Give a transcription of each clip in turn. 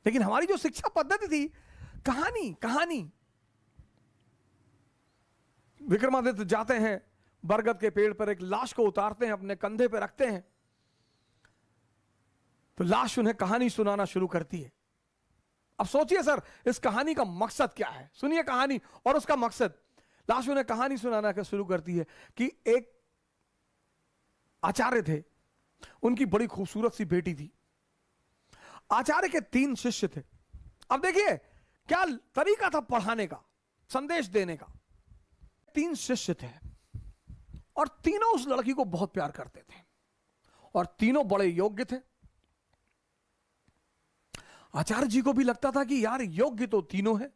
लेकिन हमारी जो शिक्षा पद्धति थी, कहानी कहानी। विक्रमादित्य जाते हैं, बरगद के पेड़ पर एक लाश को उतारते हैं, अपने कंधे पर रखते हैं, तो लाश उन्हें कहानी सुनाना शुरू करती है। अब सोचिए सर, इस कहानी का मकसद क्या है? सुनिए कहानी और उसका मकसद। लाश उन्हें कहानी सुनाना शुरू करती है कि एक आचार्य थे, उनकी बड़ी खूबसूरत सी बेटी थी। आचार्य के 3 शिष्य थे। अब देखिए क्या तरीका था पढ़ाने का, संदेश देने का। 3 शिष्य थे और तीनों उस लड़की को बहुत प्यार करते थे और तीनों बड़े योग्य थे। आचार्य जी को भी लगता था कि यार योग्य तो तीनों है,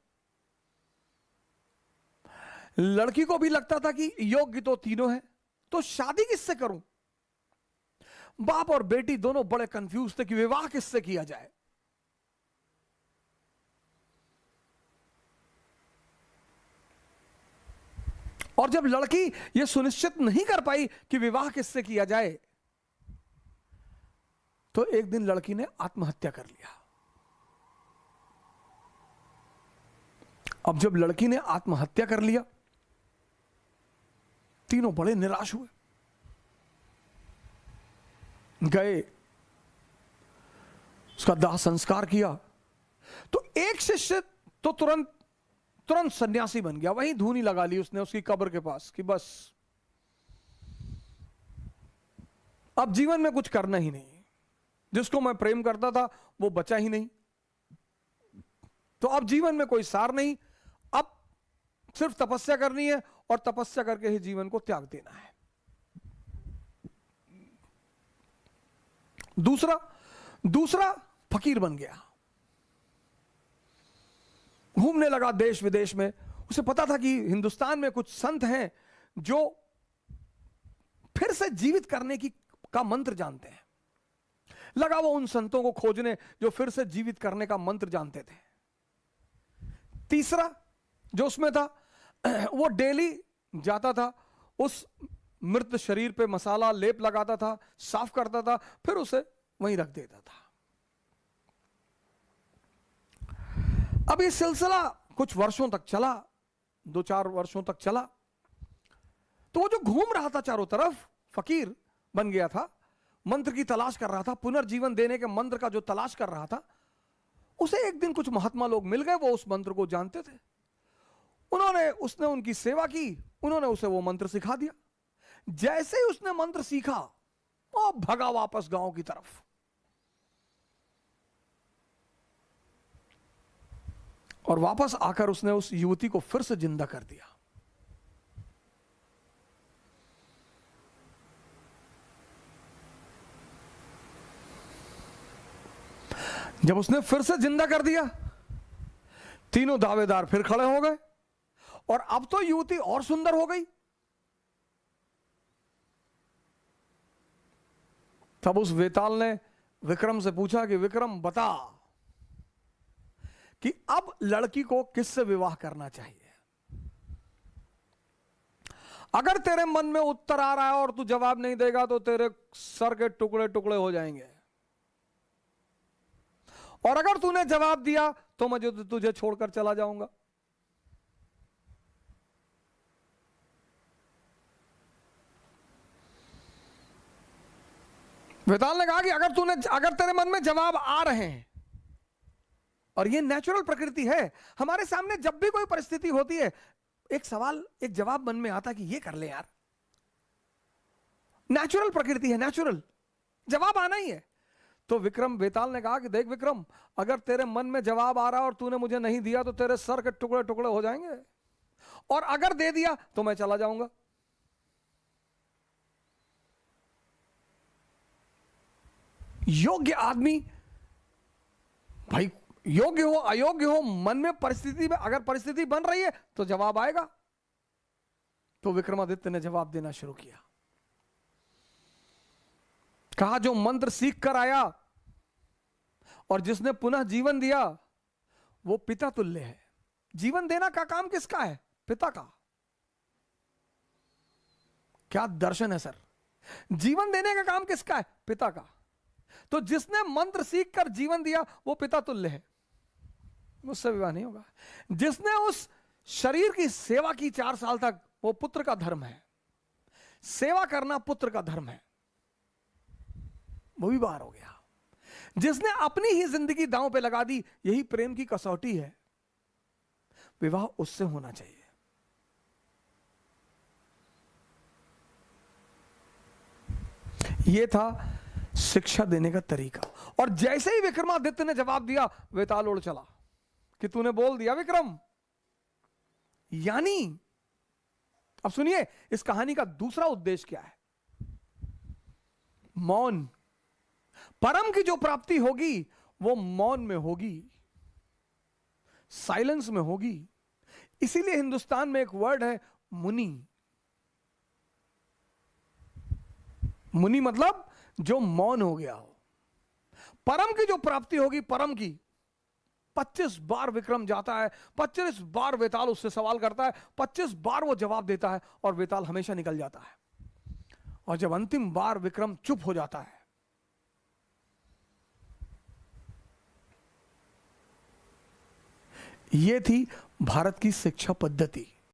लड़की को भी लगता था कि योग्य तो तीनों है, तो शादी किससे करूं? बाप और बेटी दोनों बड़े कंफ्यूज थे कि विवाह किससे किया जाए। और जब लड़की यह सुनिश्चित नहीं कर पाई कि विवाह किससे किया जाए, तो एक दिन लड़की ने आत्महत्या कर लिया। अब जब लड़की ने आत्महत्या कर लिया, तीनों बड़े निराश हुए। गए, उसका दाह संस्कार किया, तो एक शिष्य तो तुरंत सन्यासी बन गया। वहीं धूनी लगा ली उसने उसकी कब्र के पास कि बस अब जीवन में कुछ करना ही नहीं, जिसको मैं प्रेम करता था वो बचा ही नहीं, तो अब जीवन में कोई सार नहीं, अब सिर्फ तपस्या करनी है और तपस्या करके ही जीवन को त्याग देना है। दूसरा फकीर बन गया, घूमने लगा देश विदेश में। उसे पता था कि हिंदुस्तान में कुछ संत हैं जो फिर से जीवित करने का मंत्र जानते हैं। लगा वो उन संतों को खोजने जो फिर से जीवित करने का मंत्र जानते थे। तीसरा जो उसमें था, वो डेली जाता था, उस मृत शरीर पे मसाला लेप लगाता था, साफ करता था, फिर उसे वहीं रख देता था। अब ये सिलसिला कुछ वर्षों तक चला, 2-4 वर्षों तक चला। तो वो जो घूम रहा था चारों तरफ, फकीर बन गया था, मंत्र की तलाश कर रहा था, पुनर्जीवन देने के मंत्र का जो तलाश कर रहा था, उसे एक दिन कुछ महात्मा लोग मिल गए, वो उस मंत्र को जानते थे। उसने उनकी सेवा की, उन्होंने उसे वो मंत्र सिखा दिया। जैसे ही उसने मंत्र सीखा, वो भगा वापस गांव की तरफ। और वापस आकर उसने उस युवती को फिर से जिंदा कर दिया। जब उसने फिर से जिंदा कर दिया, तीनों दावेदार फिर खड़े हो गए और अब तो युवती और सुंदर हो गई। तब उस वेताल ने विक्रम से पूछा कि विक्रम बता कि अब लड़की को किससे विवाह करना चाहिए। अगर तेरे मन में उत्तर आ रहा है और तू जवाब नहीं देगा तो तेरे सर के टुकड़े टुकड़े हो जाएंगे, और अगर तूने जवाब दिया तो मैं तुझे छोड़कर चला जाऊंगा। वेताल ने कहा कि अगर तेरे मन में जवाब आ रहे हैं, और ये नेचुरल प्रकृति है, हमारे सामने जब भी कोई परिस्थिति होती है, एक जवाब मन में आता है कि ये कर ले यार, नेचुरल प्रकृति है, नेचुरल जवाब आना ही है। तो वेताल ने कहा कि देख विक्रम, अगर तेरे मन में जवाब आ रहा और तूने मुझे नहीं दिया तो तेरे सर के टुकड़े टुकड़े हो जाएंगे, और अगर दे दिया तो मैं चला जाऊंगा। योग्य आदमी, भाई योग्य हो अयोग्य हो, मन में परिस्थिति में अगर परिस्थिति बन रही है तो जवाब आएगा। तो विक्रमादित्य ने जवाब देना शुरू किया। कहा जो मंत्र सीख कर आया और जिसने पुनः जीवन दिया वो पिता तुल्य है। जीवन देना का काम किसका है? पिता का। क्या दर्शन है सर! जीवन देने का काम किसका है? पिता का। तो जिसने मंत्र सीख कर जीवन दिया वो पिता तुल्य है। मुझसे विवाह नहीं होगा। जिसने उस शरीर की सेवा की 4 साल तक, वो पुत्र का धर्म है। सेवा करना पुत्र का धर्म है, वो भी बाहर हो गया। जिसने अपनी ही जिंदगी दांव पे लगा दी, यही प्रेम की कसौटी है, विवाह उससे होना चाहिए। यह था शिक्षा देने का तरीका। और जैसे ही विक्रमादित्य ने जवाब दिया, वेताल उड़ चला कि तूने बोल दिया विक्रम। यानी अब सुनिए, इस कहानी का दूसरा उद्देश्य क्या है। मौन। परम की जो प्राप्ति होगी वो मौन में होगी, साइलेंस में होगी। इसीलिए हिंदुस्तान में एक वर्ड है मुनि। मुनि मतलब जो मौन हो गया हो। परम की जो प्राप्ति होगी, परम की, 25 बार विक्रम जाता है, 25 बार वेताल उससे सवाल करता है, 25 बार वो जवाब देता है और वेताल हमेशा निकल जाता है। और जब अंतिम बार विक्रम चुप हो जाता है, यह थी भारत की शिक्षा पद्धति।